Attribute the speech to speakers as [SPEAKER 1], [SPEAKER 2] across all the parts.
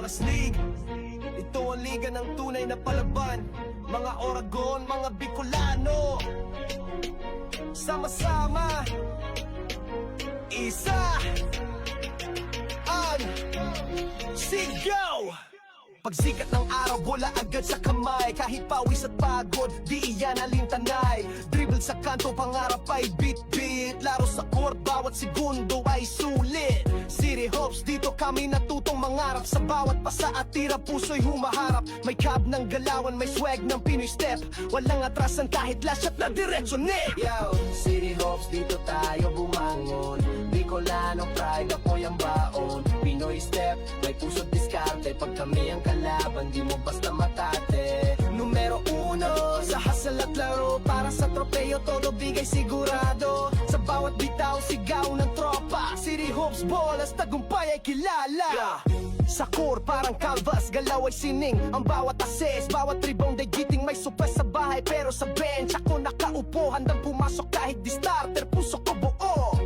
[SPEAKER 1] Ballas League. Ito ang liga ng tunay na palaban. Mga Oragon, mga Bicolano, sama-sama, isa ang sigaw. Pagsikat ng araw, bola agad sa kamay. Kahit pawis at pagod, di iyan alintanay. Dribble sa kanto, pangarap ay beat-beat. Laro sa court, bawat segundo ay sulit. City Hopes, dito kami natutong mangarap. Sa bawat pasa at tira, puso'y humaharap. May cab ng galawan, may swag ng Pinoy step. Walang atrasan kahit lasyat na diretsyon eh. Yo, City Hopes, dito tayo bumangon. Bicolano pride, ako'y ang baon. Pinoy step, may puso't diskarte. Pag kami ang kalaban, di mo basta matate. Numero uno, sa hustle at laro. Para sa tropeyo, todo bigay sigurado. Sa bawat bitaw, sigaw ng tropa. City Hopes, Ballas, tagumpay ay kilala. Sa core, parang canvas, galaw ay sining. Ang bawat assist, bawat rebound ay giting. May suppress sa bahay, pero sa bench ako nakaupo. Handang pumasok kahit di starter, puso ko buo.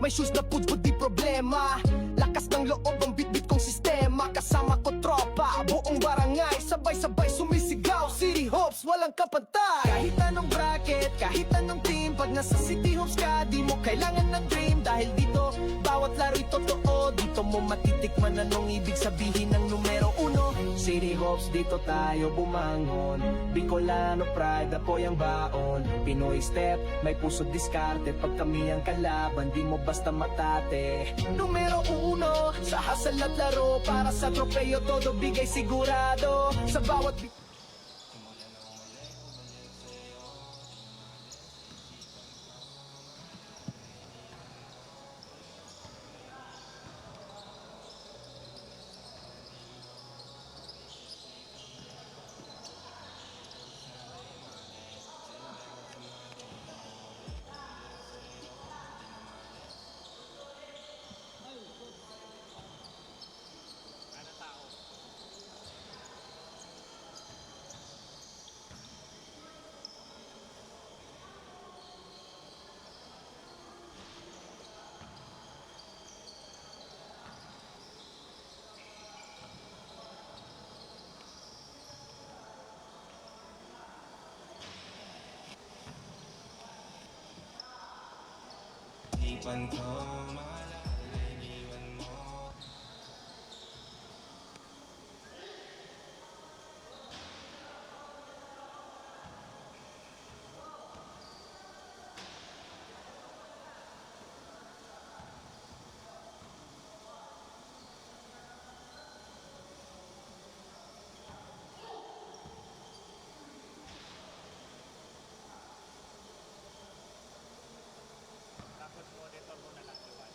[SPEAKER 1] May shoes na pudpud, di problema. Lakas ng loob ang bitbit kong sistema. Kasama ko tropa, buong barangay. Sabay-sabay sumisigaw, City Hopes, walang kapantay. Kahit anong bracket, kahit anong team. Pag nasa City Hopes ka, di mo kailangan ng dream. Dahil dito, bawat laro'y totoo. Dito mo matitikman anong ibig sabihin ng numero uno. City Hopes, dito tayo bumangon. Bicolano pride, apoy ang baon. Pinoy step, may puso't diskarte. Pag kami ang kalaban, di mo basta matate. Numero uno, sa hustle at laro. Para sa tropeyo, todo bigay sigurado. Sa bawat
[SPEAKER 2] ipan ko, maalala, iniwan mo.
[SPEAKER 3] Tapos monitor mo na lang iwan.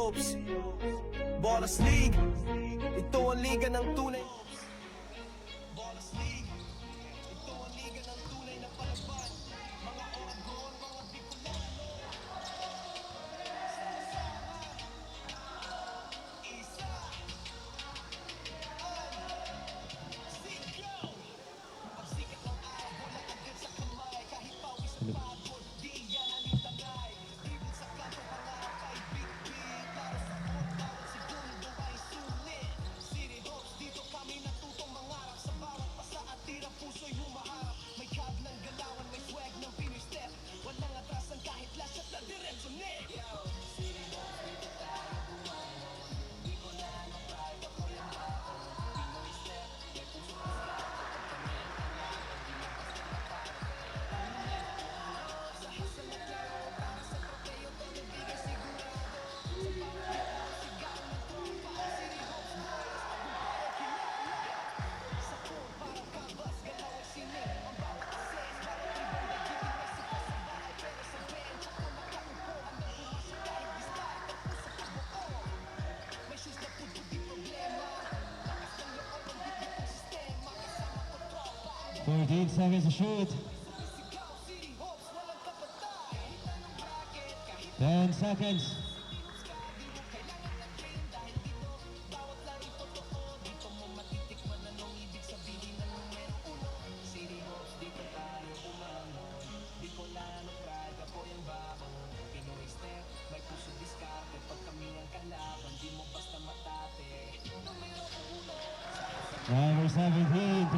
[SPEAKER 1] Hopes Ballers League. Ito ang liga ng tunay. Ballers League. Ito ang liga ng tunay na palaban. Mga Oragon, mga Bicolano. Isa. Sigaw. Pagsikat ng araw, wala agad sa kamay. Kahit pawis at pagod, di iyan alintangay. Dribble sa kanto, pangarap ay big-big. Laro sa court, bawat segundo ay sulit. City Hawks, dito kami natutong mangarap. Sa bawat pasa at tira, puso'y humaharap. May cab ng galawan, may swag ng Pinoy step. Walang atrasan kahit last shot na diretso net. City Hawks, dito tayo bumangon. Di ko na mag-pride, ako yung baon. Pinoy step, may puso ka sa kapag kami ang kalaban. Di mo basta maparte. Sa hasa na klaro, para sa tropeyo, todo bigay sigurado. Sa bawat bitaw, sigaw ng tropa. City Hawks boys, tagumpay ay kilala. Sa court, parang canvas, galaw ay sining. Ang bawat assist, parang ibang nagiting may sipa sa bahay. Pero sa bench, ako nakaupo. Hanggang pumasok kahit di-start, ang puso kabuo. May shoes na puto, di problema. Lakas ng loob, ang bitbit ng sistema. Kasama ko tropa.
[SPEAKER 3] 14 seconds to shoot.
[SPEAKER 1] Sumisigaw, City Hawks, walang kapatay. Kahit anong bracket, kahit
[SPEAKER 3] 10 seconds.
[SPEAKER 1] di mo kailangan ng dream. Dahil dito, bawat laro totoo. Dito mo matitikman anong ibig sabihin ng numero uno. City Hawks, dito tayo umangon. Bicolano pride, ako yung baon. Pinoy step, may puso diskarte. Pag kami ang kalaban, di mo basta matate. Numero uno,
[SPEAKER 3] Number 17, 3.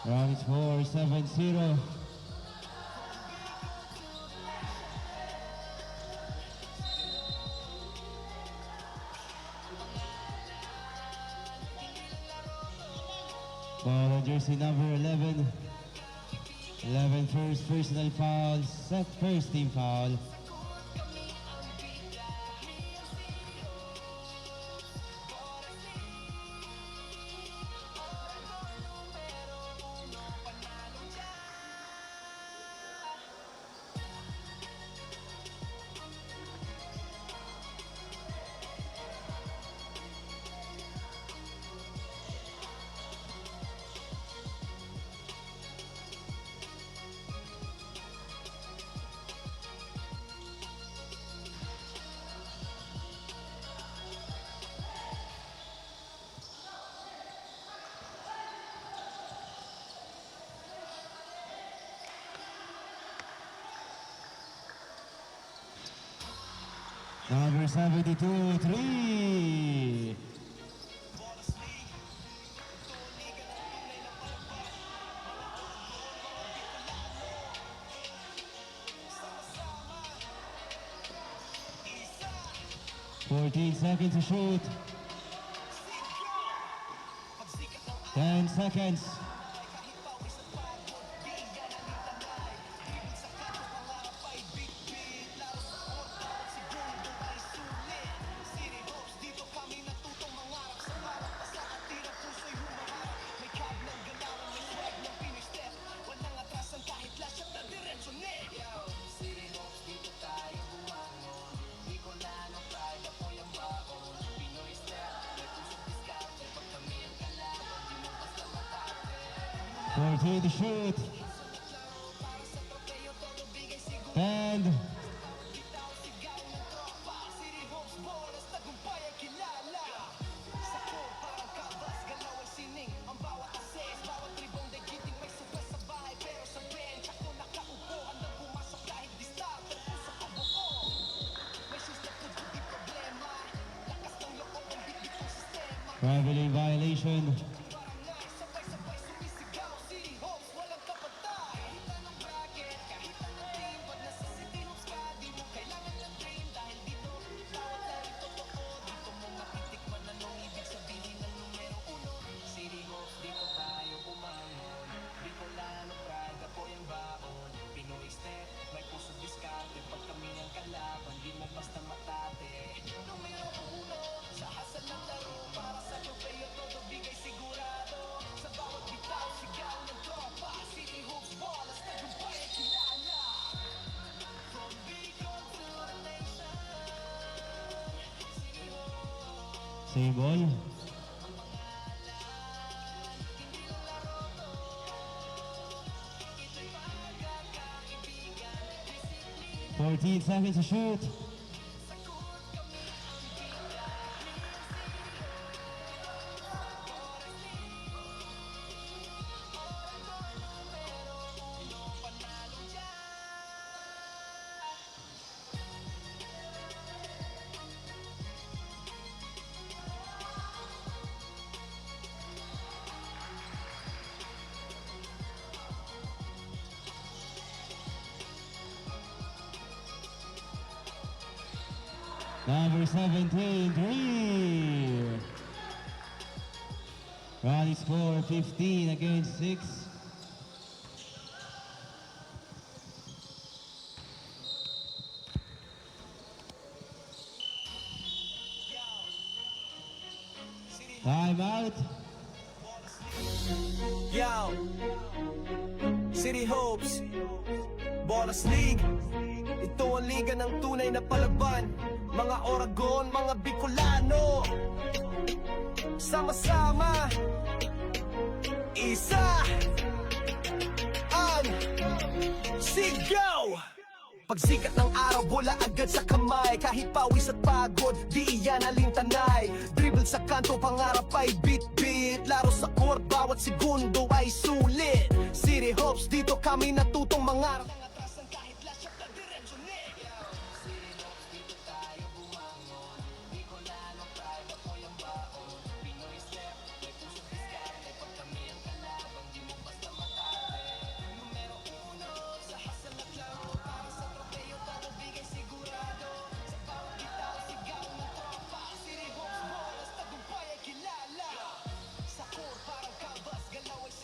[SPEAKER 3] Round score 7-0. Ball on jersey number 11. 11 first personal foul, set first team foul. Number 72, 3.
[SPEAKER 1] Ballers League. Ito ang liga ng tunay na palaban. Mga Oragon, mga Bicolano. Sama-sama. Isa.
[SPEAKER 3] 14 seconds to shoot.
[SPEAKER 1] Sigaw. Pagsikat ng
[SPEAKER 3] 10 seconds.
[SPEAKER 1] kahit pawis at pagod, di iyan alintangay. Dribble sa kanto, pangarap ay big-big. Laro sa court, bawat segundo ay sulit. City Hawks, dito kami natutong mangarap. Sa bawat pasa at tira, puso'y humaharap. May cab ng galawan, may swag ng Pinoy step. Walang atrasan kahit last shot na diretso net. City Hawks, dito tayo bumangon. Bicolano pride, ako yung baon. Pinoy step, may puso't diskarte. Pag kami ang kalaban, di mo basta matate.
[SPEAKER 3] 14 to shoot.
[SPEAKER 1] Para sa tropeyo, todo bigay siguro.
[SPEAKER 3] And
[SPEAKER 1] Bitaw, sigaw ng tropa. City Hawks ballers, tagumpay ay kilala. Sa court, parang canvas, galaw ay sining. Ang bawat assist, bawat rebound ay giting. May suples sa bahay, pero sa bench ako nakaupo. Handang pumasok kahit di start, ang puso ko buo. May shoes na puto, di problema. Lakas ng loob, ang bitbit ng sistema.
[SPEAKER 3] traveling violation.
[SPEAKER 1] Barangay, sabay-sabay sumisigaw. City Hawks, walang kapatay. Kahit anong bracket, kahit anong team. Pag nasa City Hawks ka, di mo kailangan ng dream. Dahil dito, bawat laro totoo. Dito mo matitikman anong ibig sabihin ng numero uno. City Hawks, dito tayo umangon. Bicolano pride, ako yung baon. Pinoy step, may puso diskarte. Pag kami ang kalaban, di mo basta matate. Numero uno, sa hasa ng laro. Para sa tropeyo, todo bigay siguro.
[SPEAKER 3] Same ball. Fourteen seconds to shoot. Number 17, 3. Rally score 15 against 6. Time out.
[SPEAKER 1] Yo, City Hopes, Bolas League. Ito ang liga ng tunay na palaban. Mga Oragon, mga Bicolano, sama-sama, isa ang sigaw. Pagsikat ng araw, bola agad sa kamay. Kahit pawis at pagod, di iyan alintanay. Dribble sa kanto, pangarap ay bit-bit. Laro sa court, bawat segundo ay sulit. City Hopes, dito kami natutong mangarap.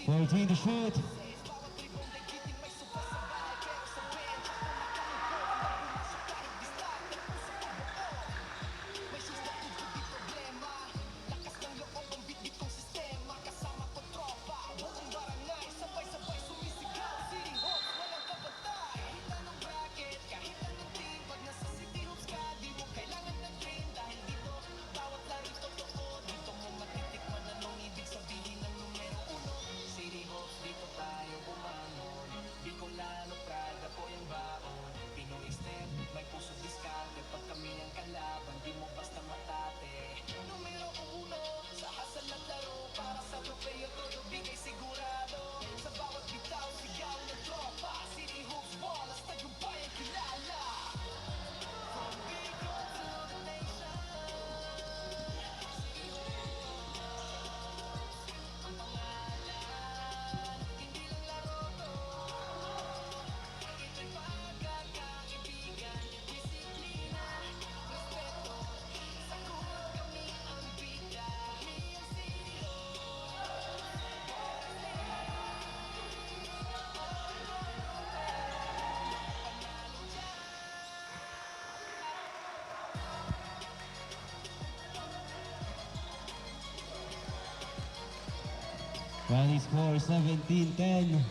[SPEAKER 3] Fourteen to shoot. Rally score 17-10.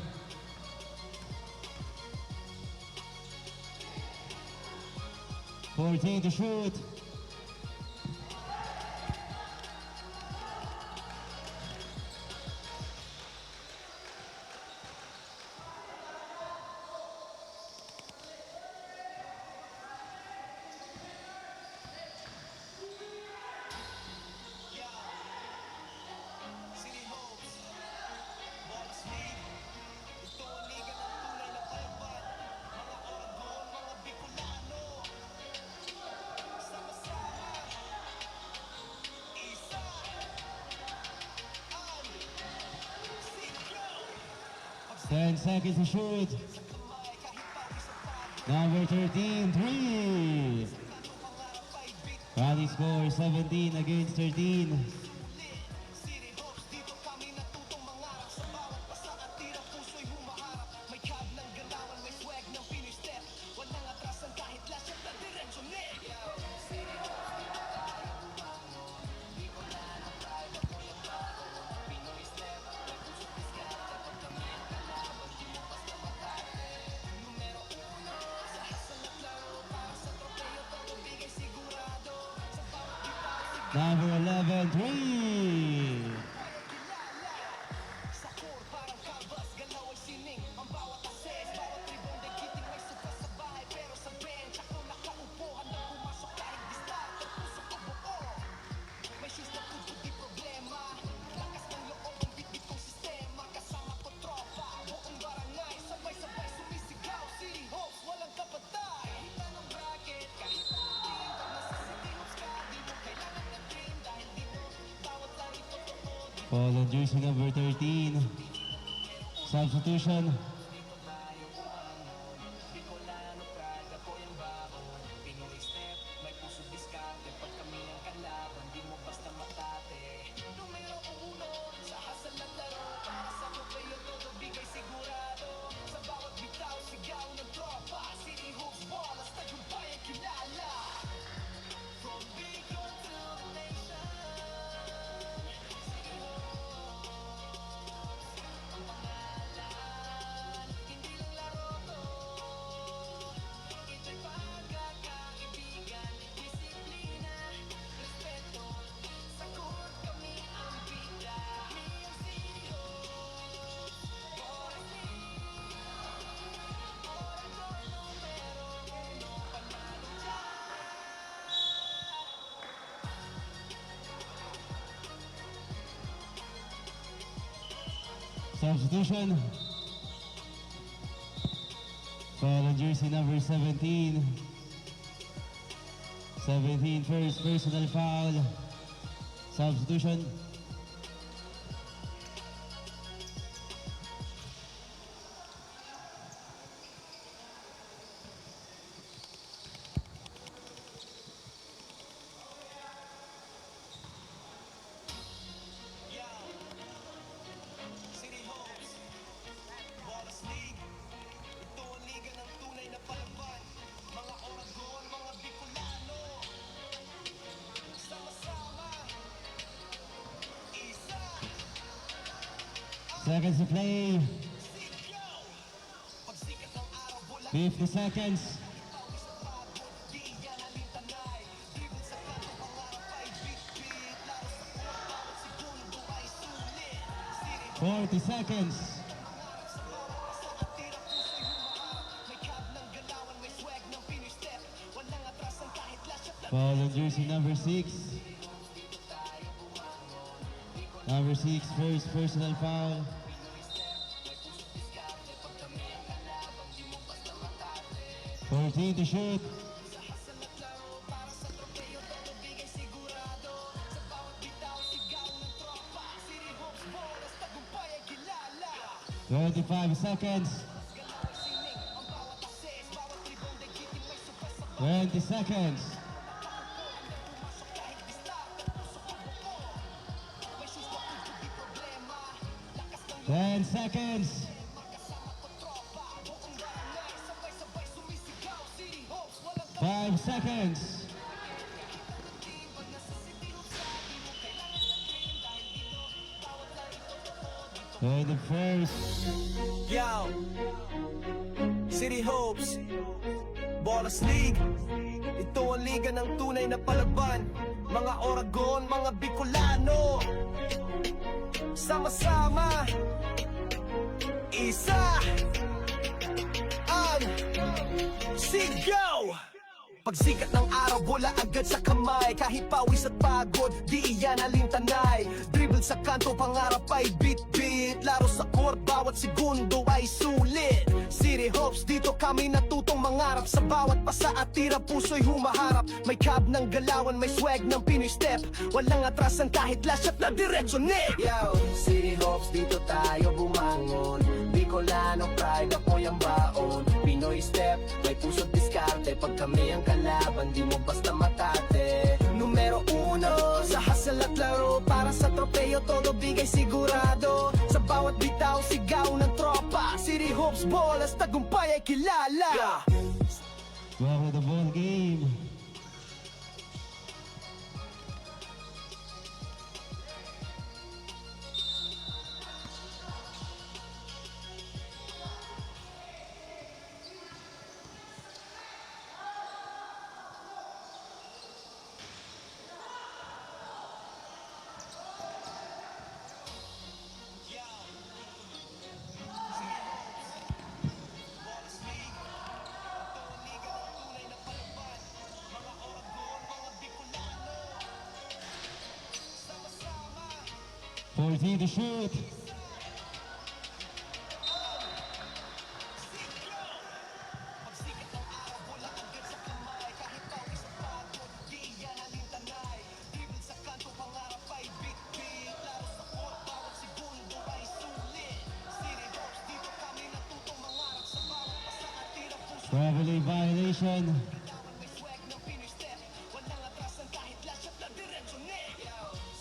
[SPEAKER 3] Fourteen to shoot. Ten seconds to shoot. Number 13, 3. Rally score 17 against 13. Number 11, 3.
[SPEAKER 1] Sa core parang canvas, galaw ay sining. Ang bawat assess, bawat rebound ay kiting. May suka sa bahay, pero sa bench ako nakaupo. Handang pumasok kahit di start, ang puso ko buo. May shoes na puto di problema. Lakas ng loob ang bitbit kong sistema. Kasama ko tropa, buong barangay. Sabay-sabay sumisigaw, City Hopes, walang kapatay. Hita ng bracket, kahit ang team. Pag nasa City Hopes ka, di mo kailangan ng dream. Dahil dito, bawat lari totoo.
[SPEAKER 3] Paul on jersey number 13. Substitution.
[SPEAKER 1] Bicolano, pride, ako yung baon. Pinoy step, may puso diskarte. Pag kami ang kalaban, di mo basta matate. Numero uno, sa hasal at laro. Para sa trofeo, todo bigay sigurado. Sa bawat bitaw, sigaw ng tropa. City Hoops Ball, as tagumpay ang kilala. From Bicol to the nation. City Hoops, ang pangalan. Hindi lang laro to. Ito'y pagkakaibigan, disiplina, respeto. Sa court kami ang bida. Kami ang City Hoops. Oras numero uno, panalo dyan.
[SPEAKER 3] Substitution. Paul on jersey number 17. 17 first personal foul. Substitution.
[SPEAKER 1] City Hopes, Wallace League. Ito ang liga ng tunay na palaban. Mga Oragon, mga Bicolano. Sama-sama. Isa,
[SPEAKER 3] Seconds to play.
[SPEAKER 1] sigaw. Pagsikat ng araw, bola
[SPEAKER 3] 50 seconds.
[SPEAKER 1] pawis at pagod. Di iyan alintanay. Dribble sa kanto, pangarap ay bit-bit. Laro sa court, bawat segundo ay sulit. City
[SPEAKER 3] 40 seconds.
[SPEAKER 1] sa bawat asa at tira puso'y humaharap. May cab ng galawan, may swag ng Pinoy step. Walang atrasan kahit last shot na
[SPEAKER 3] Paul on jersey number 6. Number 6 first personal foul.
[SPEAKER 1] Pinoy step. May puso't diskarte. Pag kami ang kalaban, di mo basta matate.
[SPEAKER 3] 14 to shoot.
[SPEAKER 1] Sa hasal at laro, para sa trofeo, todo bigay sigurado. Sa bawat bitaw, sigaw ng tropa. City Hopes Ball, as tagumpay ay kilala.
[SPEAKER 3] 25 seconds.
[SPEAKER 1] Galaw ay sining, ang bawat assess, bawat rebound ay kiting. May suka sa
[SPEAKER 3] 20 seconds.
[SPEAKER 1] pumasok kahit di start. Ang puso ko buo. May shoes na puto di problema. Lakas ng
[SPEAKER 3] 10 seconds.
[SPEAKER 1] kasama ko tropa. Buong barangay, sabay-sabay sumisigaw. City Hopes, walang
[SPEAKER 3] 5 seconds.
[SPEAKER 1] team. Pag nasa City Hopes ka, di mo kailangan ng dream. Dahil dito, bawat lari totoo. Dito
[SPEAKER 3] 21st.
[SPEAKER 1] Yo, City Hopes, Wallace League. Ito ang liga ng tunay na palaban. Mga Oragon, mga Bicolano. Sama-sama. Isa ang sigaw. Pagsikat ng araw, bola agad sa kamay. Kahit pawis at pagod, di iyan alintanay. Dribble sa kanto, pangarap ay bit-bit. Laro sa court, bawat segundo ay sulit. City Hopes, dito kami natutong mangarap. Sa bawat pasa at tira, puso'y humaharap. May cab ng galawan, may swag ng Pinoy step. Walang atrasan kahit last shot na diretso net. Yo, City Hopes, dito tayo bumangon. Bicolano pride, ako yung baon. Pinoy step, may puso't diskarte. Pag kami ang kalaban, di mo basta matate. Numero uno, sa hasal at laro. Para sa trofeo, todo bigay sigurado. Sa bawat bitaw, sigaw ng tropa. City Hopes Ball, as tagumpay ay kilala.
[SPEAKER 3] Welcome to the ball game. 14 to shoot.
[SPEAKER 1] Pagsikat ng araw, bola agad sa kamay. Kahit pawis at pagod, di iyan alintanay. Dribble sa kanto, pangarap ay bit-bit. Laro sa court, bawat segundo ay sulit. City Hawks, dito kami natutong mangarap sa bawat pasa at tira puso.
[SPEAKER 3] Traveling violation.
[SPEAKER 1] Galawan may swag ng Pinoy step. Walang atrasan kahit last shot na diretso net.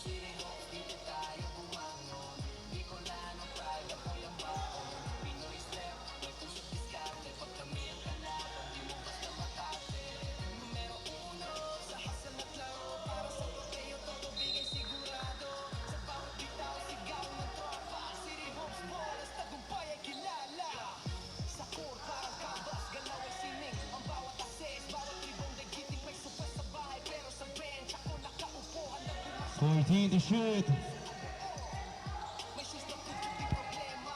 [SPEAKER 1] City Hawks, dito tayo bumangon. Di ko na ng pride, apoy ang baon. Pinoy step, may puso't diskarte. Pag kami ang kalaban, di mo basta makate. Numero uno, sa hasan at laro. Para sa torneo, todo bigay sigurado. Sa bawat bitaw, sigaw ng tropa. City Hawks ball, as tagumpay ay kilala. Sa core, parang canvas, galaw ay sining. Ang bawat assist, bawat rebound ay giting. May super sa bahay, pero sa bench ako nakaupo. Hanap pumasok.
[SPEAKER 3] 14 to shoot.
[SPEAKER 1] May shoes na tutok di problema.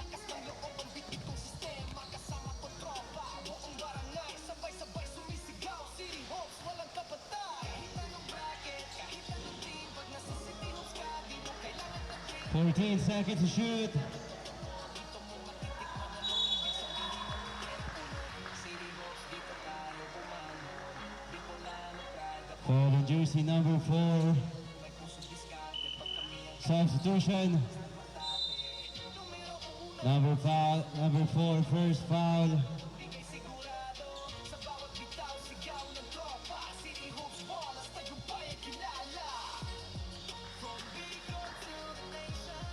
[SPEAKER 1] Lakas ng loob ang bitbitong sistema. Kasama ko tropa, buong barangay. Sabay-sabay sumisigaw. City Hawks, walang kapatay. Kahit anong bracket, kahit anong team. Pag nasa City Hawks ka, di mo kailangan na dream.
[SPEAKER 3] 14 seconds to shoot.
[SPEAKER 1] Dito mo matitikman anong ibig sabihin ng numero 1. City Hawks, dito tayo bumangon. Di ko na pride, ako
[SPEAKER 3] Fall on jersey number 4.
[SPEAKER 1] may puso diskarte. Pag kami ang
[SPEAKER 3] Substitution.
[SPEAKER 1] numero 1.
[SPEAKER 3] Number 4, first foul.
[SPEAKER 1] Bigay sigurado sa bawat bitaw, sigaw ng tropa. City Hawks ball, as tagumpay ay kilala. From Bicol to the nation,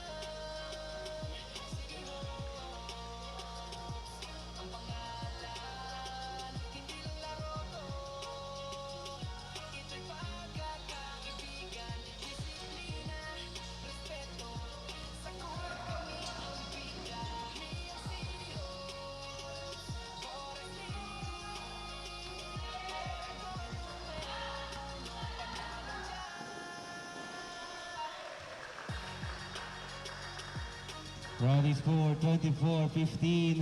[SPEAKER 1] City Hawks ang pangalan. Hindi lang laro to, ito'y pagkakaibigan, disiplina, respeto. Sa court kami ang bida, ni ang City Hawks. Forest
[SPEAKER 3] Running score 24-15.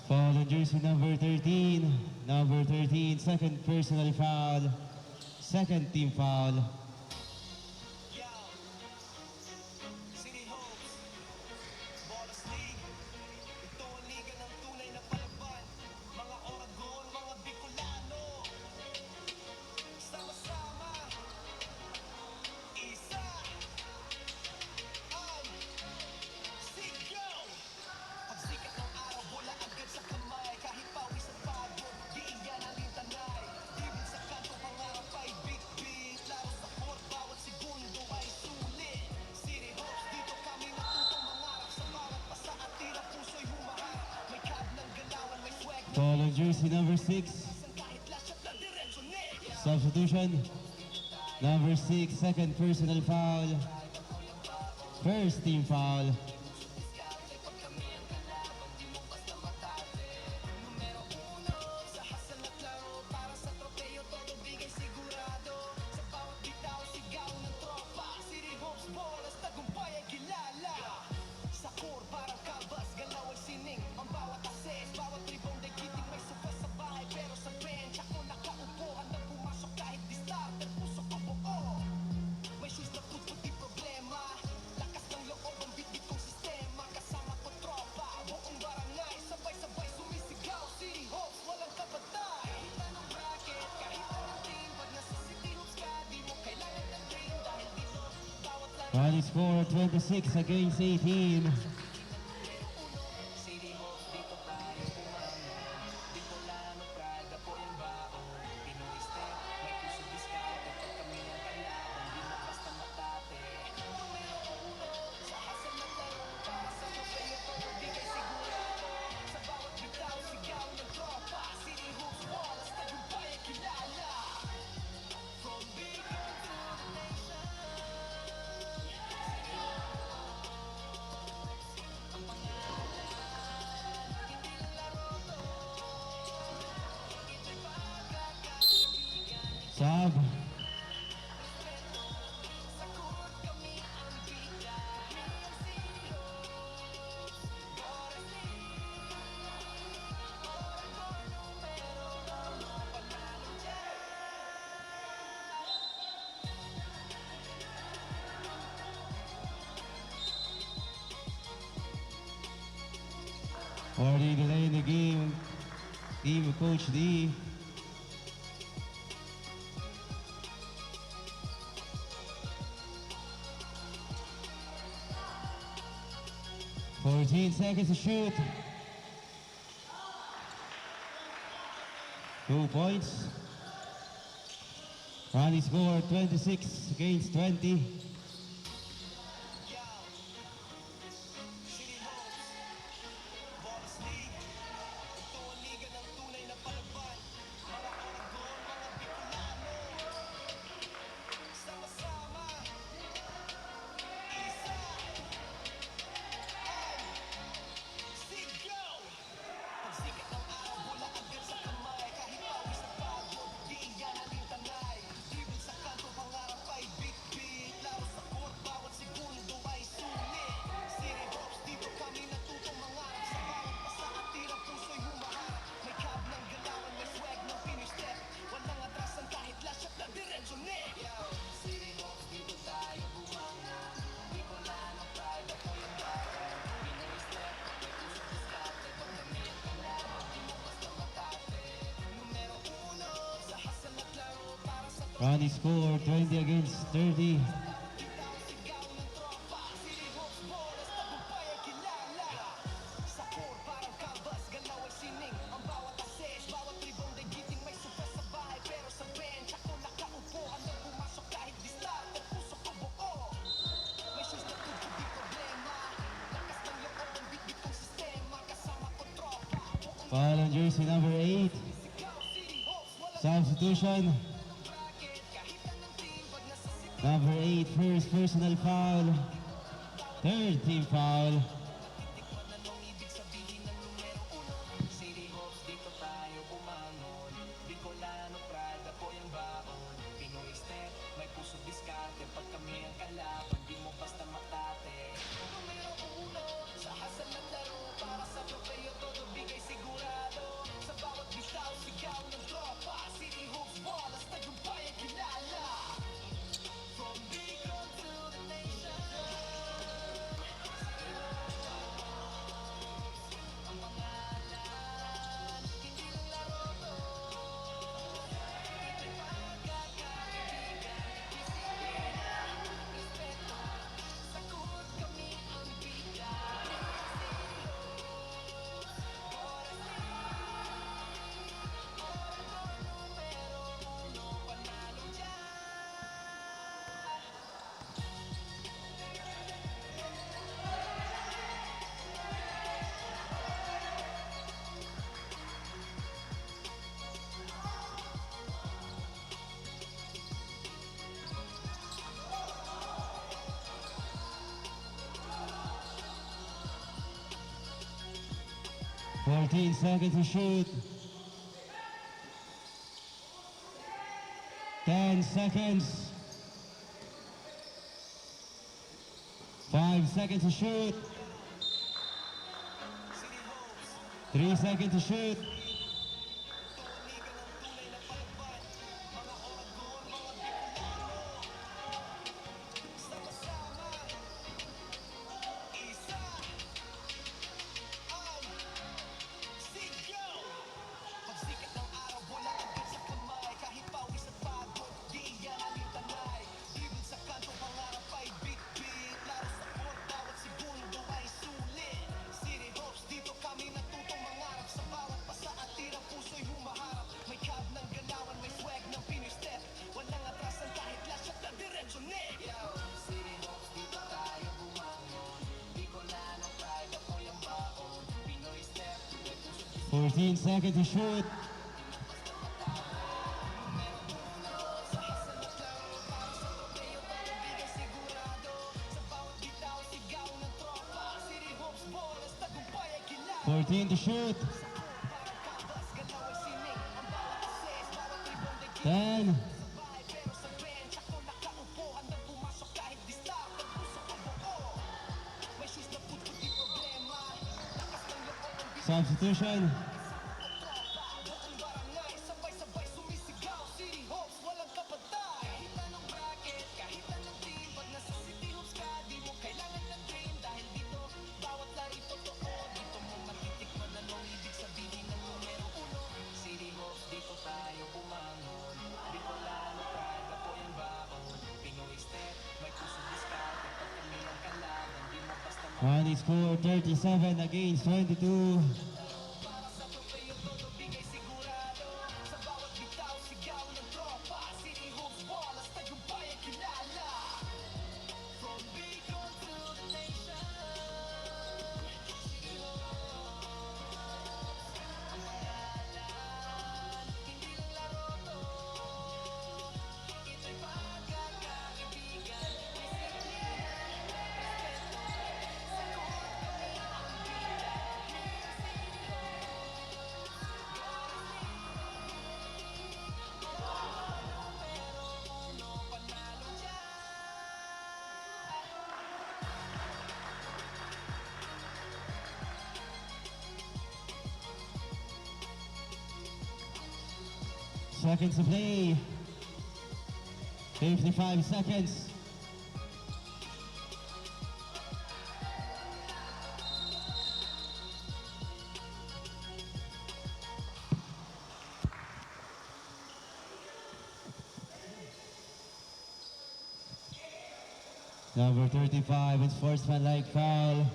[SPEAKER 3] Foul on jersey number 13. Number 13, second personal foul. Second team foul.
[SPEAKER 1] Yo, City Hawks, Ballers League. Ito ang liga ng tunay na palaban. Mga Oragon, mga Bicolano. Sama-sama, isa ang sigaw. Pagsikat ng araw, bola agad sa kamay. Kahit pawis at pagod, di iyan alintanay. Dribble sa kanto, pangarap ay bit-bit. Laro sa court, bawat segundo ay sulit. City Hawks, dito kami natutong mangarap. Sa bawat pasa at tira, puso'y humaharap. May cab ng galawan, may swag na
[SPEAKER 3] Foul on jersey number 6.
[SPEAKER 1] pasan. Kahit last shot na diretso net.
[SPEAKER 3] Substitution. Number 6, second personal foul. First team foul.
[SPEAKER 1] Diskarte pag kami ang kalaban, di mo basta matate. Numero uno, sa hasan at laro. Para sa tropeo, todo bigay sigurado. Sa bawat bitaw, sigaw ng tropa. City Hawks ball, as tagumpay ay kilala. Sa core, parang canvas, galaw ay sining. Ang bawat assist, bawat rebound ay giting. May super sa bahay, pero sa bench ako nakaupo. Handang pumasok kahit di starter, puso ko buo. May shoes na tutok di problema. Lakas ng loob ang bitbitong sistema. Kasama ko tropa, buong barangay. Sabay-sabay sumisigaw. City Hawks, walang kapatay. Kahit anong bracket, kahit anong team. Pag nasa City Hawks ka, di mo kailangan ng dream. Dahil dito, bawat laro
[SPEAKER 3] Running score 26 against 18.
[SPEAKER 1] City Hawks, dito tayo bumangon. Di ko lang pride, apoy ang baon. Pinoy step, may puso diskarte. Pag kami ang kalaban, di mo basta matate. Numero uno, sa hasan ng laro. Para sa trofeo, todo bigay sigurado. Sa bawat bitaw, sigaw ng tropa. City Hawks ball, as tagumpay ay kilala. From Bicol to the nation, City Hawks.
[SPEAKER 3] For the delay in the game, team of Coach D. "14 seconds to shoot. 2 points. Running score 26 against 20.
[SPEAKER 1] City Homes, Balls League. Ito ang liga ng tunay na palaban. Mga Oragon, mga Bicolano. Sama-sama. Isa. Sigaw! Pagsikat ng araw, bola agad sa kamay. Kahit pawis at pagod, di iyan alintanay. Dribble sa kanto, pangarap ay bit-bit. Laro sa court, bawat segundo ay sulit. City Hops, dito kami natutong mangarap. Sa bawat pasa at tirang puso'y humaharap. May cab ng galawan, may swag ng Pinoy step. Walang atrasan kahit lash at na diretso net. City Hops, dito tayo bumangon. Di ko na ng pride, ako yung bayan. Pinoy step, may puso diskarte. Pag kami ang kalaban, di mo basta matate. Numero uno, sa hasan at laro para sa
[SPEAKER 3] Running score 20 against 30.
[SPEAKER 1] bitaw, sigaw ng tropa. City Hops, bolas, tagumpay ay kilala. Sa core, parang canvas, galaw ay sining. Ang bawat assist, bawat rebound ay giting. May super sa bahay, pero sa bench ako nakaupo. Hanggang pumasok kahit di start, ang puso ko buo. May shoes na tubo, di problema. Lakas ng loob, bit-bit ang sistema. Kasama ko tropa, buong
[SPEAKER 3] Foul on jersey number 8.
[SPEAKER 1] sigaw. City Hops, walang
[SPEAKER 3] Substitution.
[SPEAKER 1] bracket. Kahit anong team, pag nasa city,
[SPEAKER 3] Number 8, first personal foul. Third team foul.
[SPEAKER 1] tikman na nung ibig sabihin ng numero uno. City Hops, dito tayo bumangon. Bicolano pride, ako yung baon. Pinoy step, may puso diskarte. Pag kami ang kalaban, di mo basta matate. Numero uno, sa hasan ng laro. Para sa trofeo, todo bigay sigurado. Sa bawat bitaw, sigaw ng tropa. City Hops, bolas, tagumpay ang kilala. From Bicol to the nation. Ang pangalan, hindi lang laro to. Ito'y pagkakaibigan, disiplina, respeto. Sagot kami ang bigay. Numero uno, panalo dyan.
[SPEAKER 3] 14 seconds to shoot. 10 seconds. 5 seconds to shoot. 3 seconds to shoot.
[SPEAKER 1] Pagsikat ng araw, bola agad sa kamay. Kahit pawis at pagod, di iyan alintanay. Dribble sa kanto, pangarap ay bit-bit. Laro sa court, bawat segundo ay sulit. City Hops, dito kami natutong mangarap. Sa bawat pasa at tirang puso'y humaharap. May cab ng galawan, may swag ng Pinoy step. Walang atrasan kahit lash at na diretso net. City Hops, dito tayo bumangon. Di ko na ng pride, ako yung baon. Pinoy step, may puso
[SPEAKER 3] 14 seconds to shoot.
[SPEAKER 1] sa hasan at laro. Para sa trofeo, todo bigay sigurado. Sa bawat bitaw, sigaw ng tropa. City Hops, bolas, tagumpay ay kilala.
[SPEAKER 3] 14 to shoot.
[SPEAKER 1] Parang canvas, galaw ay sining. Ang bawat assist, bawat rebound ay
[SPEAKER 3] 10,
[SPEAKER 1] sa bahay, pero sa bench ako nakaupo. Handang pumasok kahit di start, ang puso ko buo. May shoes na puto, di problema. Lakas ng loob, ang bigay
[SPEAKER 3] substitution.
[SPEAKER 1] ang tropa. Buong barangay, sabay-sabay sumisigaw. City Hops, walang kapatay. Kahit anong bracket, kahit anong team. Pag nasa City Hops ka, di mo kailangan ng dream. Dahil dito, bawat lari totoo. Dito mo matitikman
[SPEAKER 3] Running score 37 against 22.
[SPEAKER 1] Sa bawat bitaw, sigaw ng tropa. City Hoops, Wallace, tagumpay ang kilala. From Bicol to the nation. Hindi lang laro to. Ito'y pagkakaibigan.
[SPEAKER 3] Seconds to play. 55 seconds. Number 35 is sportsmanlike foul.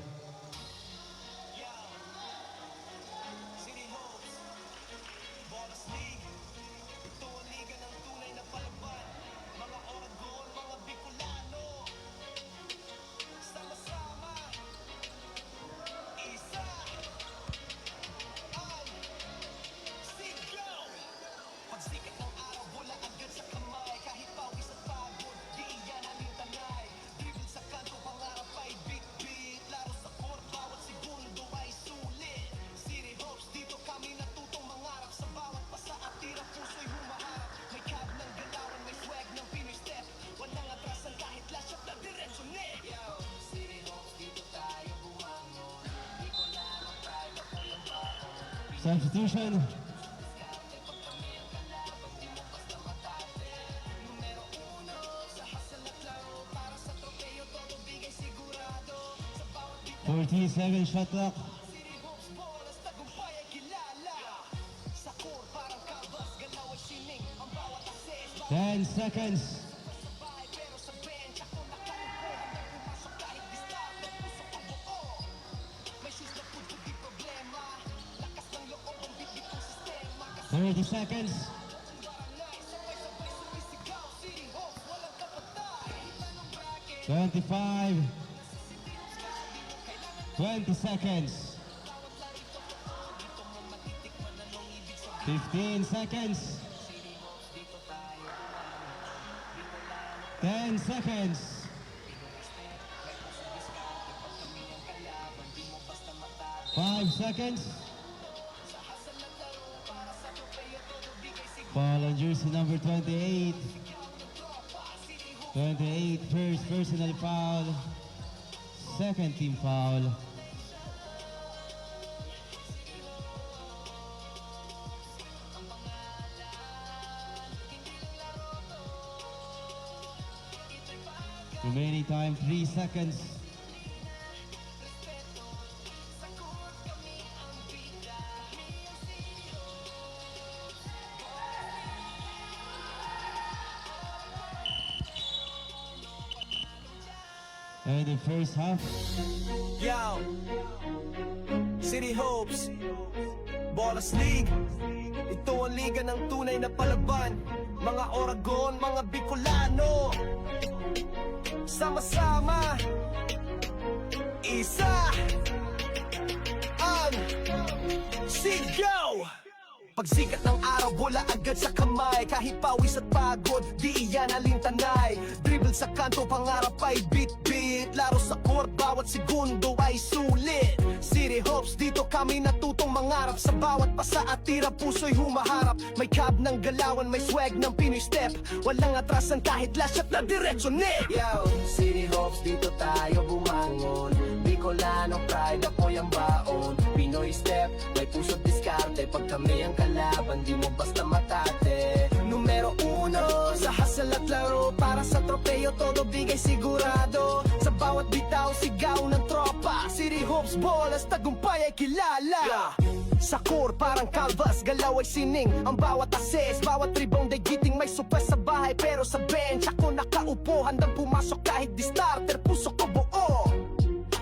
[SPEAKER 1] City Hoops, Wallace League. Ito ang liga ng tunay na palaban. Mga Oragon, mga Bicolano. Sama-sama. Isa. Ang sigaw. Pagsikat ng araw, wala agad sa kamay. Kahit pawis at pagod, di yan alintanay. Dribble sa kanto, pangarap ay bit-bit. Laro sa court, bawat segundo ay sulit. City Hoops, dito kami natutong mangarap. Sa bawat pasa at tira, puso'y humaharap. May cab ng galawan, may swag ng Pinoy step. Walang atrasan kahit last shot na diretso net. Yo, City Hoops, dito tayo bumangon. Di ko na mag-pride, ako yung baon.
[SPEAKER 3] Substitution.
[SPEAKER 1] Numero uno, sa hustle at laro. Para sa tropeo, todo bigay sigurado. Sa bawat beat
[SPEAKER 3] 14 seconds shot clock.
[SPEAKER 1] City Hoops, Wallace, tagumpay ay kilala. Sa core, parang canvas, galaw ay sining. Ang bawat assist,
[SPEAKER 3] 10 seconds.
[SPEAKER 1] sa bahay, pero sa bench ako nakaupo. Hanggang pumasok kahit discard, ang puso ko buo. May shoes na food, di problema. Lakas ng loob, ang bitbit kong sistema.
[SPEAKER 3] 30 seconds.
[SPEAKER 1] Barangay, sabay-sabay sumisigaw. City Hoops, walang kapatay. Iba ng bracket,
[SPEAKER 3] 25. 20 seconds. 15 seconds. 10 seconds. 5 seconds. Foul on jersey number 28. 28, first personal foul. Second team foul. Remaining time 3 seconds. And the first half.
[SPEAKER 1] Yo, City Hoops, Wallace League. Ito ang liga ng tunay na palaban. Mga Oragon, mga Bicolano. Sama-sama. Isa. Ang sigaw. Pagsikat ng araw, bola agad sa kamay. Kahit pawis at pagod, di iyan alintanay. Dribble sa kanto, pangarap ay bit-bit. Laro sa court, bawat segundo ay sulit. City Hoops, dito kami natutong mangarap. Sa bawat pasa at tira, puso'y humaharap. May cab ng galawan, may swag ng Pinoy step. Walang atrasan kahit last shot na diretso net. Yo, City Hoops, dito tayo bumangon. Bicolano pride, ako'y ang baon. Pinoy step, may puso't diskarte. Pag kami ang kalaban, di mo basta matate. Numero uno, sa hustle at laro. Para sa tropeo, todo bigay sigurado. Sa bawat bitaw, sigaw ng tropa. City Hoops, Wallace, tagumpay ay kilala. Sa core, parang canvas, galaw ay sining. Ang bawat assist, bawat rebound ay giting. May super sa bahay, pero sa bench ako nakaupo. Handang pumasok kahit di starter, puso ko buo.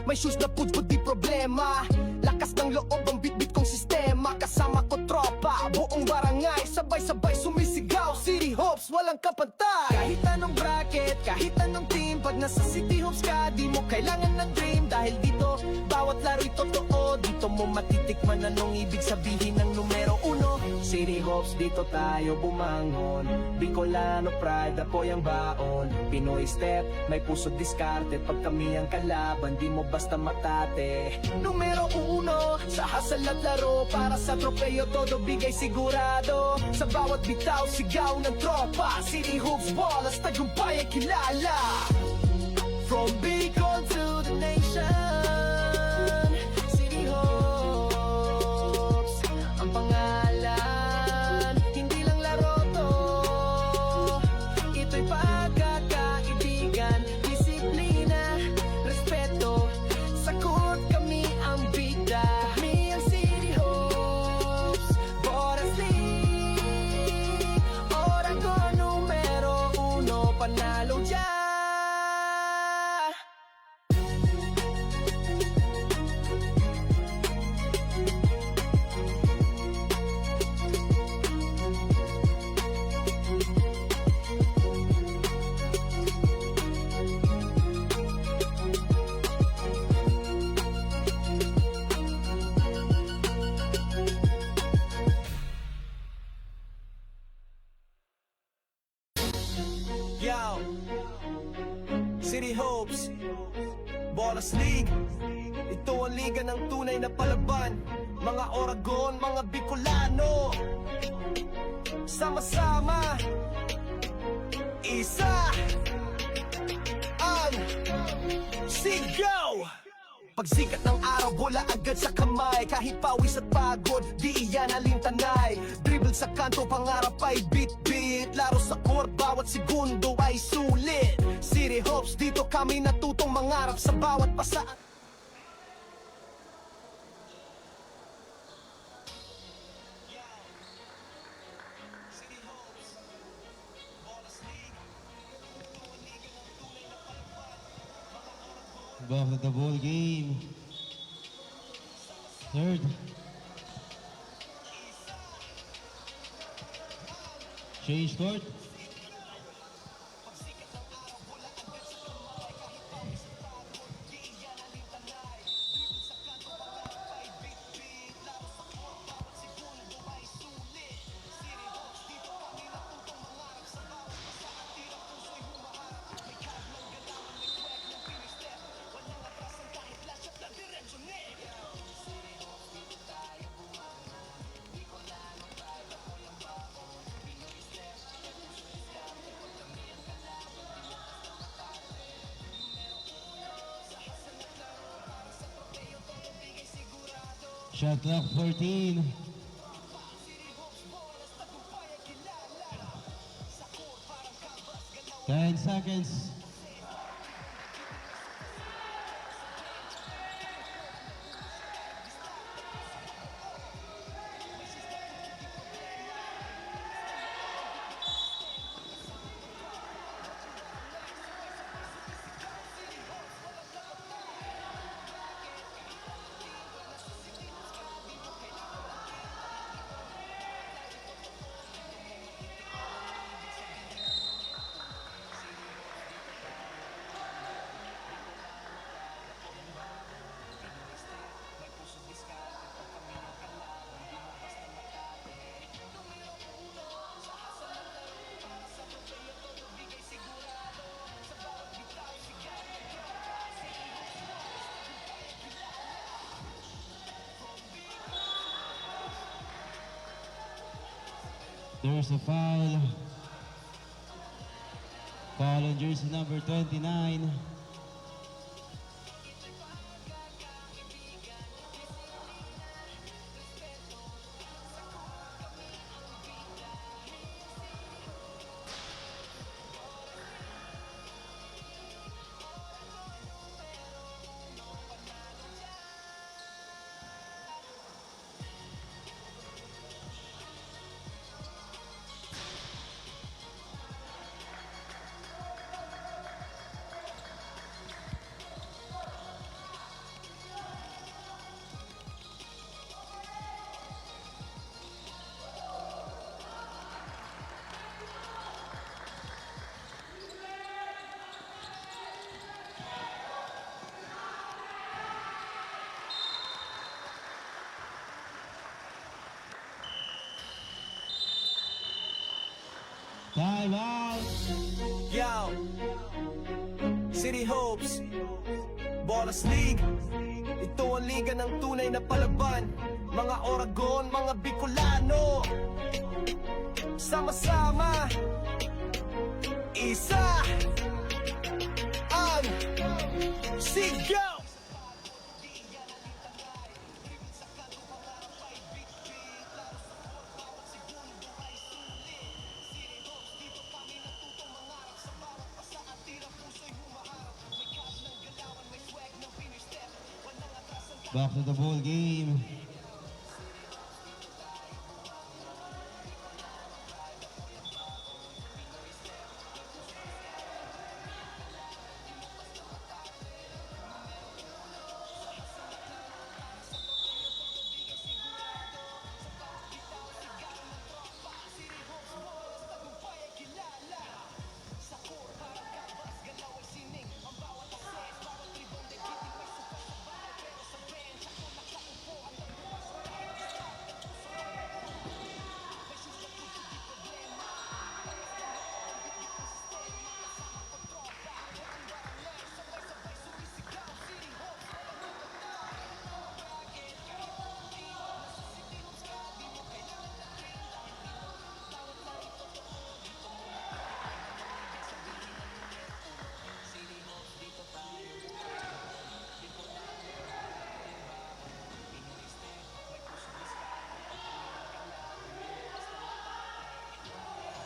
[SPEAKER 1] May shoes na pudpud di problema. Lakas ng loob ang bitbit kong sistema. Kasama ko tropa, buong barangay, sabay-sabay sumisigaw. City Hopes, walang kapantay. Kahit anong bracket, kahit anong team, pag nasa City Hopes ka, di mo kailangan ng dream. Dahil dito, bawat laro'y totoo. Dito mo matitikman anong ibig sabihin ng numero 1. City Hopes, dito tayo bumangon. Bicolano pride, apoy ang baon. Pinoy step, may puso diskarte. Pag kami ang kalaban, di mo basta matate. Numero 1, sa hasal at laro. Para sa tropeyo, todo bigay sigurado. Sa bawat bitaw, sigaw ng tropa. City Hopes Ballas, tagumpay ay kilala. From Bicol to the nation, City Hopes ang pangalan. Hindi lang laro to, ito'y pagkakaibigan, disiplina, respeto. Sagot kami ang bida, kami ang City Hopes. Boras League, Oragon numero 1, panalo dyan. Yo, City Hopes, Ballas League. Ito ang liga ng tunay na palaban. Mga Oragon, mga Bicolano, sama-sama, isa ang sigaw. Pagsikat ng araw, bola agad sa kamay. Kahit pawis at pagod, di iyan alintanay. Dribble sa kanto, pangarap ay bit-bit. Laro sa court, bawat segundo ay sulit. City Hopes, dito kami natutong mangarap sa bawat pasa.
[SPEAKER 3] Back to the ball game. Third. Change court. Shot clock 14. 10 seconds. There's a foul. Foul on jersey number 29. Time out!
[SPEAKER 1] Yo, City Hopes, Bolas League. Ito ang liga ng tunay na palaban. Mga Oragon, mga Bicolano, sama-sama, isa ang sigaw.
[SPEAKER 3] Back to the ball game.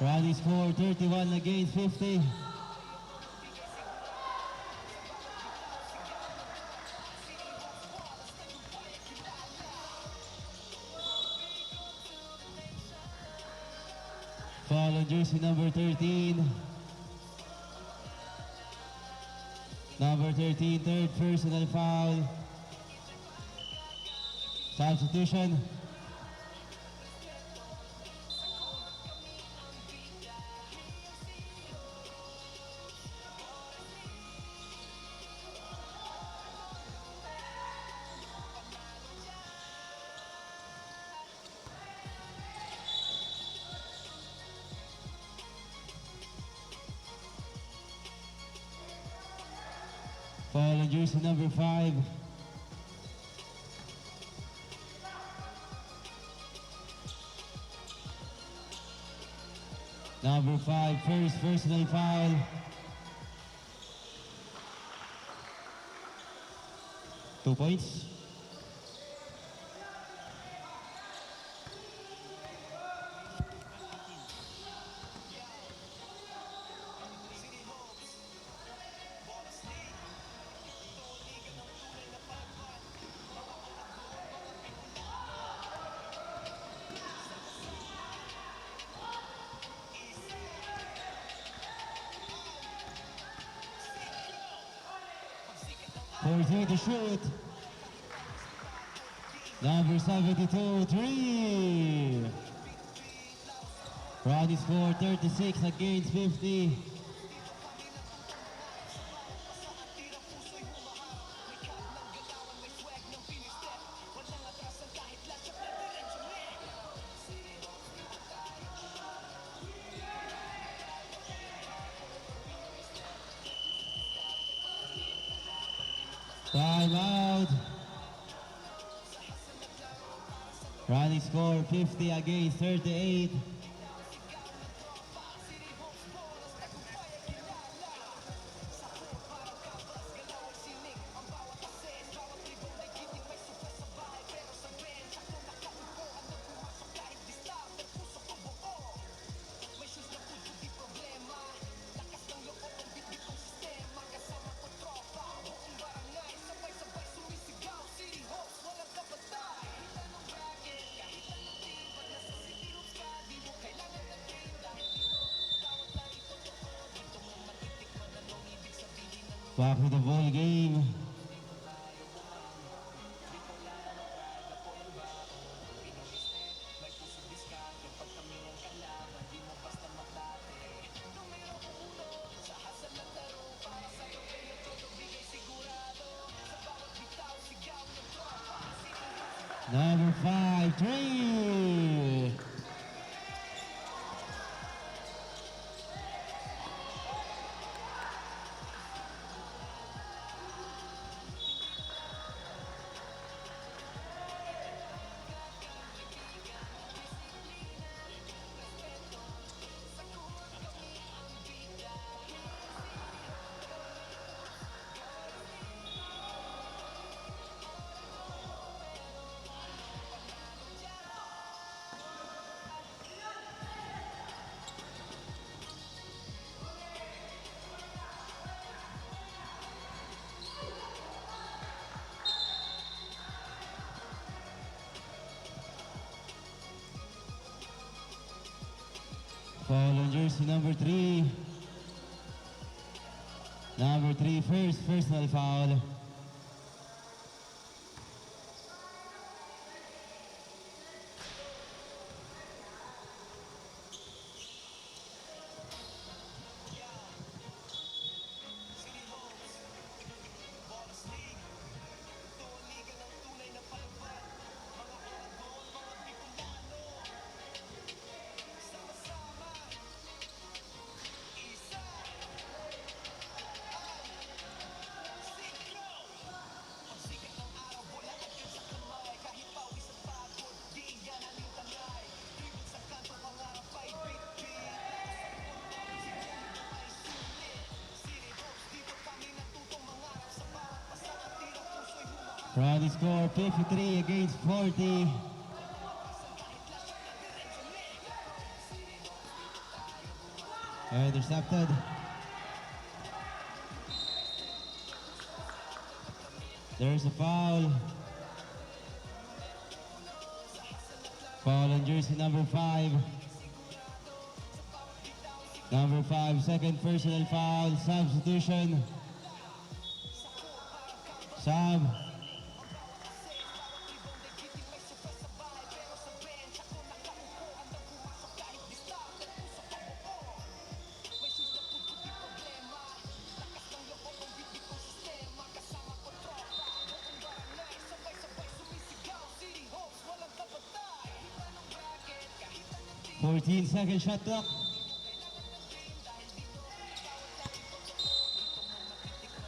[SPEAKER 3] Rally score 31 against 50. Foul on jersey number 13. Number 13, third personal foul. Substitution. Foul on jersey number 5. Number 5, first personal foul. Two points. Three to shoot. Number 72, 3. Round score 36 against 50. Time out. Running score 50 against 38. Back to the ball game. Number 5, 3. Foul on jersey number 3. Number 3, first personal foul. Round score 53 against 40. Intercepted. There's a foul. Foul on jersey number 5. Number 5, second personal foul. Substitution. Sub. Second shot clock.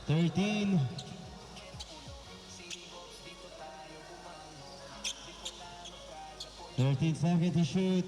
[SPEAKER 3] Thirteen. Seconds to shoot.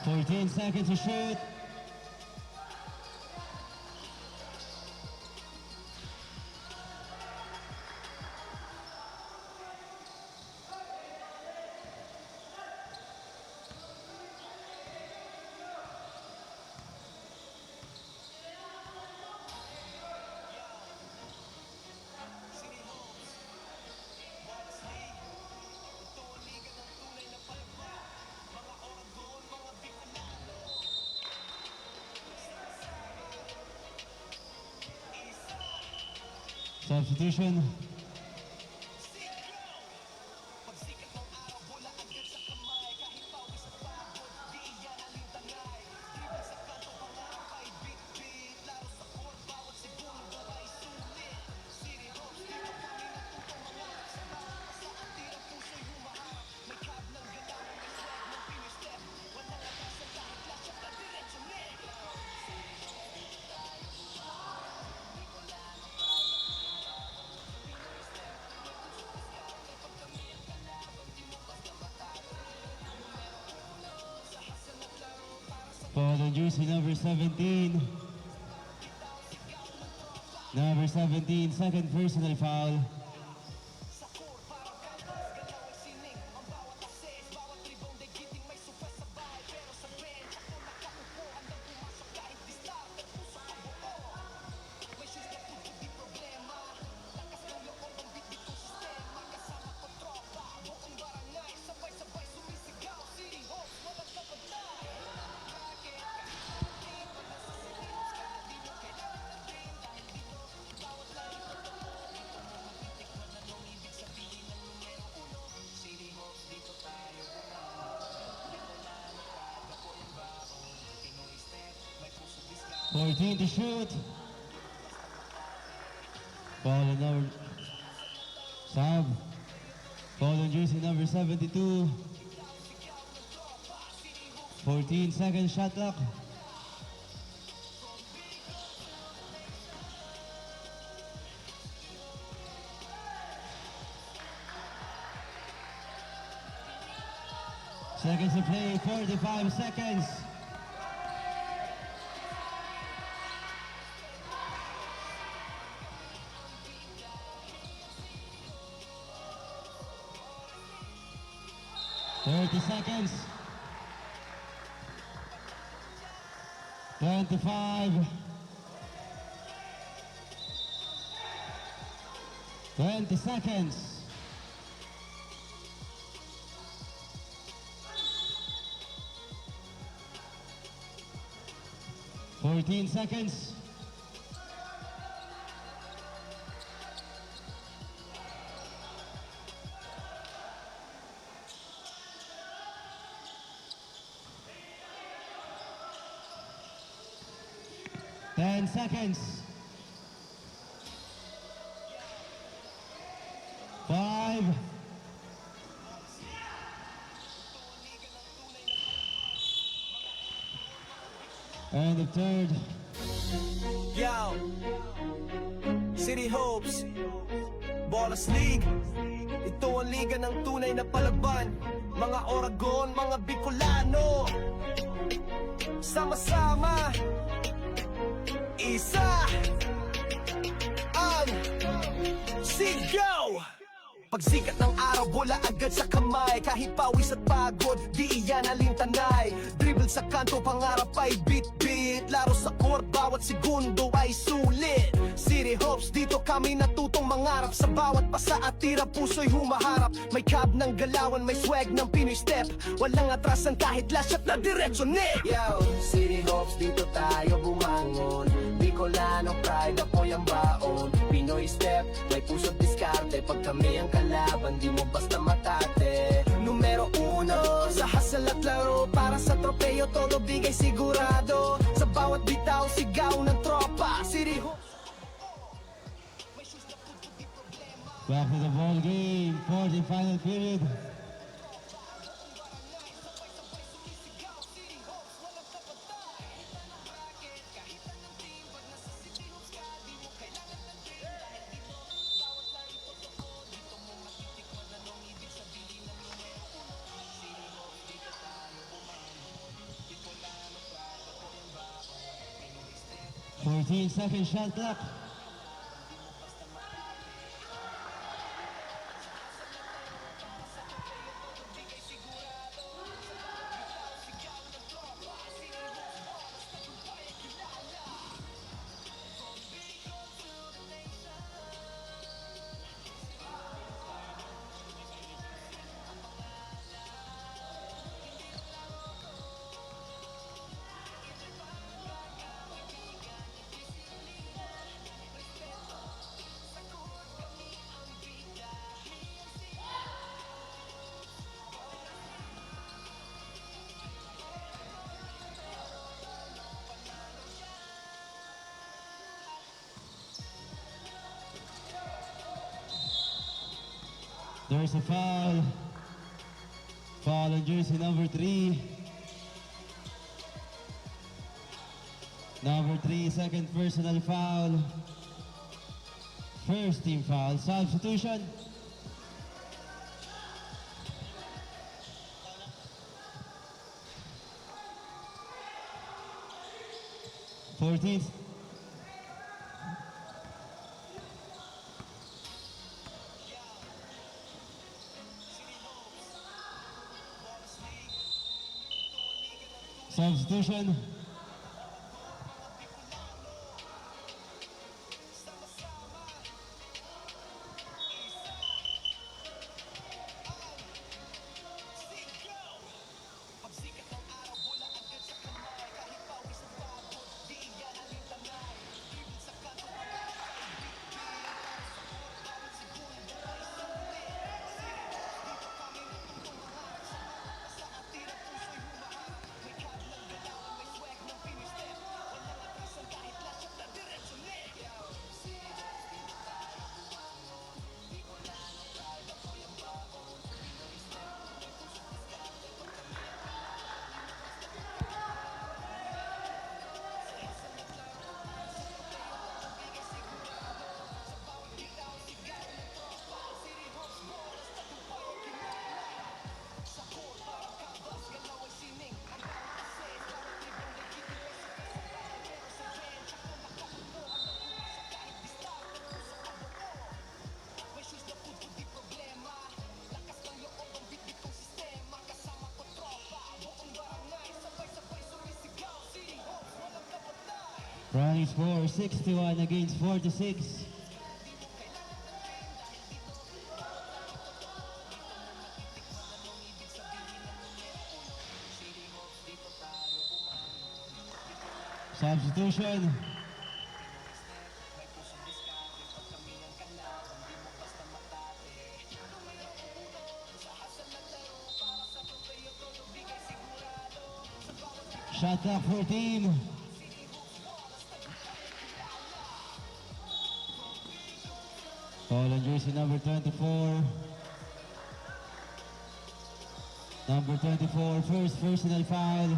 [SPEAKER 3] Fourteen seconds to shoot. Substitution. For the jersey number 17. Number 17, second personal foul. 14 to shoot. Ball on number sub. Ball on jersey number 72. 14 seconds shot clock. Seconds to play, 45 seconds. Seconds. 25. 20 seconds. 14 seconds. 10 seconds. 5. And the third.
[SPEAKER 1] Yo, City Hopes, Ballers League. Ito ang liga ng tunay na palaban. Mga Oragon, mga Bicolano, sama-sama. Isa ang sigaw. Pagsikat ng araw, bola agad sa kamay. Kahit pawis at pagod, di iyan alintanay. Dribble sa kanto, pangarap ay bit-bit. Laro sa court, bawat segundo ay sulit. City Hopes, dito kami natutong mangarap. Sa bawat pasa at tira, puso'y humaharap. May cab ng galawan, may swag ng Pinoy step. Walang atrasan kahit last shot na diretso net. Yo, City Hopes, dito tayo bumangon. Bicolano pride, ako'y ang baon. Pinoy step, may puso't diskarte. Pag kami ang kalaban, di mo basta matate. Numero uno, sa hustle at laro. Para sa tropeyo, todo bigay sigurado. Sa bawat bitaw, sigaw ng tropa. City Hopes.
[SPEAKER 3] Back to the ball game, fourth and final period. Second shot clock. There's a foul. Foul on jersey number 3. Number 3, second personal foul. First team foul. Substitution. Fourteenth. Substitution. Running score 61 against 46. Substitution. Shot clock 14. Foul on jersey number 24. Number 24, first personal foul.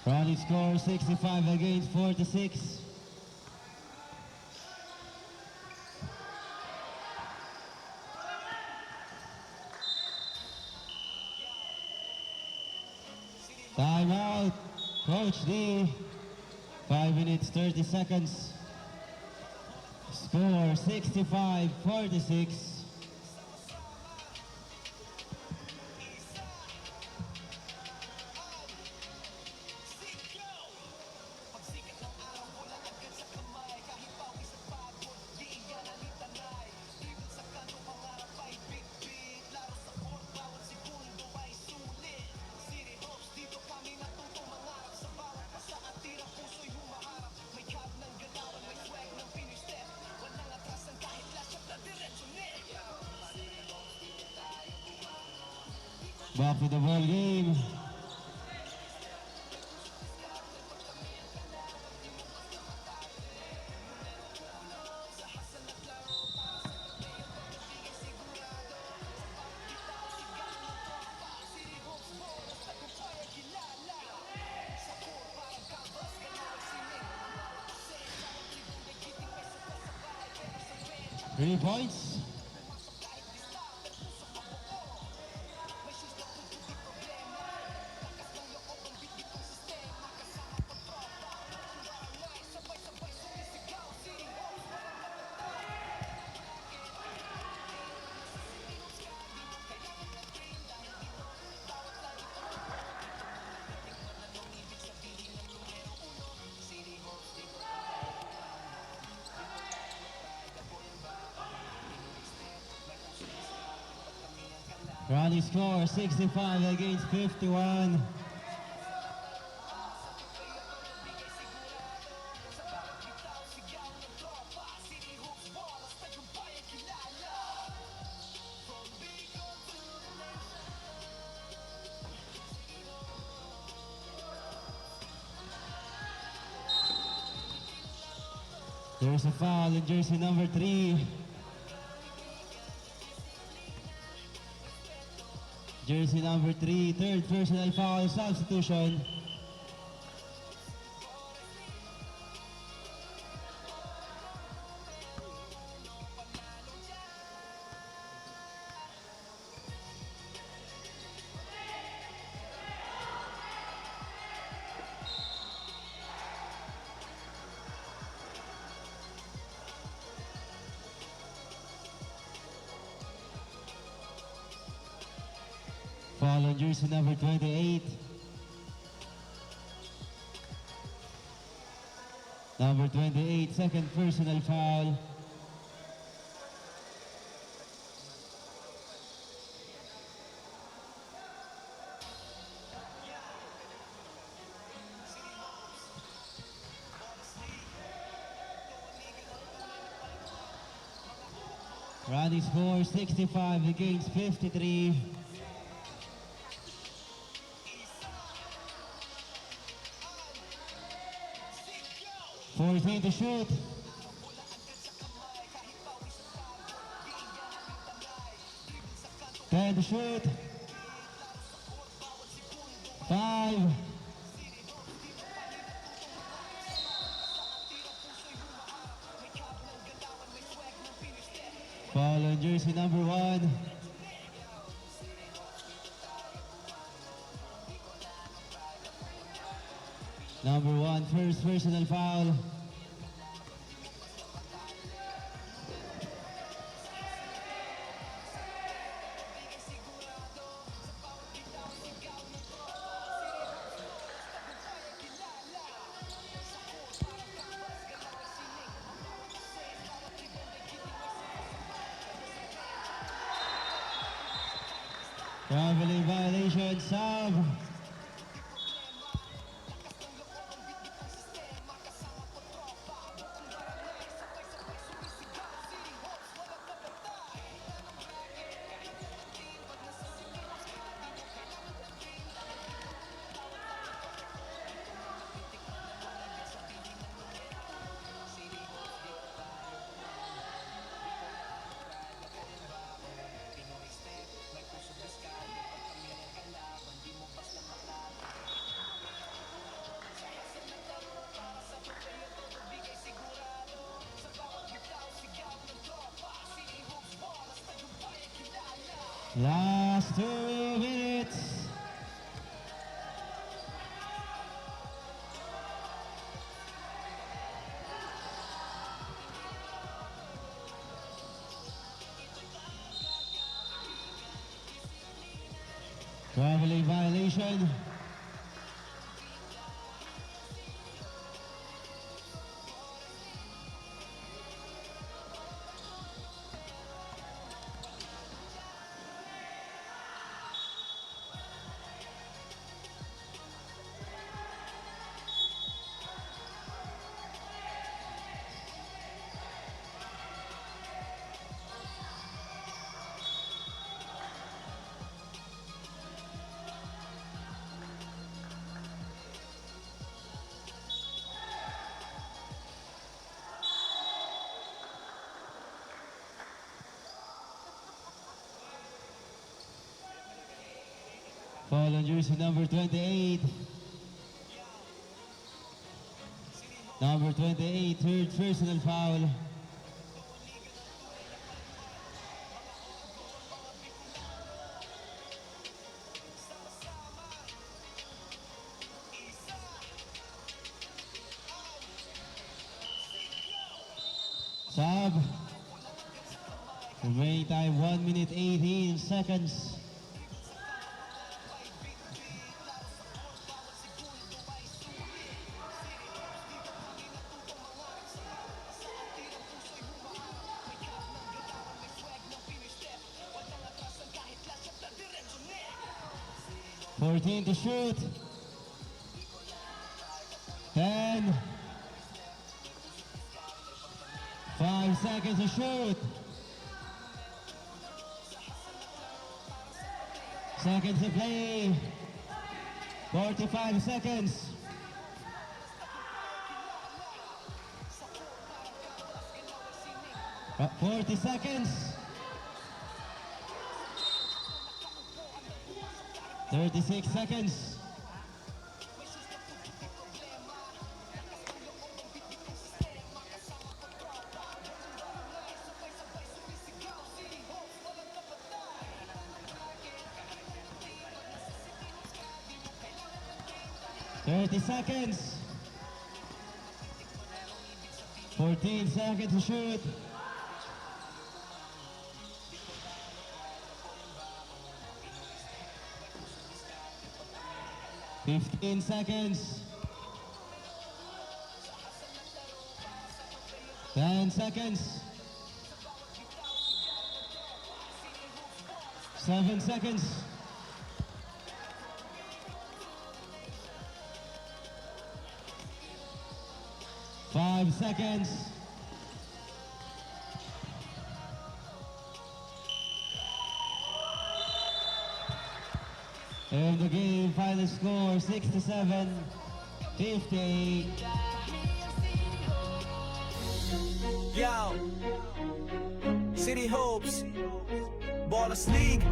[SPEAKER 3] Running score 65 against 46. Timeout. Coach D. 5 minutes 30 seconds. Score 65-46. Back to the ball game. Three points. Running score 65 against 51. There's a foul in jersey number 3. Jersey number 3, third personal foul, substitution. Foul on jersey number 28. Number 28, second personal foul. Running score 65 against 53. To shoot. 10 to shoot. 5. Foul on jersey number 1. Number 1, first personal foul. Traveling violation, sub. Last 2 minutes. Traveling violation. Foul on jersey number 28. Number 28, third personal foul. Sub. Remaining time 1 minute 18 seconds. Fourteen to shoot. 10. 5 seconds to shoot. Seconds to play. 45 seconds. Uh, 40 seconds. 36 seconds. Seconds. 14 seconds to shoot. 15 seconds. 10 seconds. 7 seconds. 5 seconds. And the game final score 67-58.
[SPEAKER 1] Yo, City Hoops, Bolas League.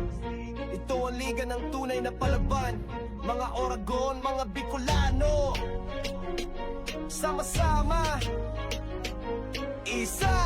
[SPEAKER 1] Ito ang liga ng tunay na palaban. Mga Oragon, mga Bicolano, sama-sama, isa.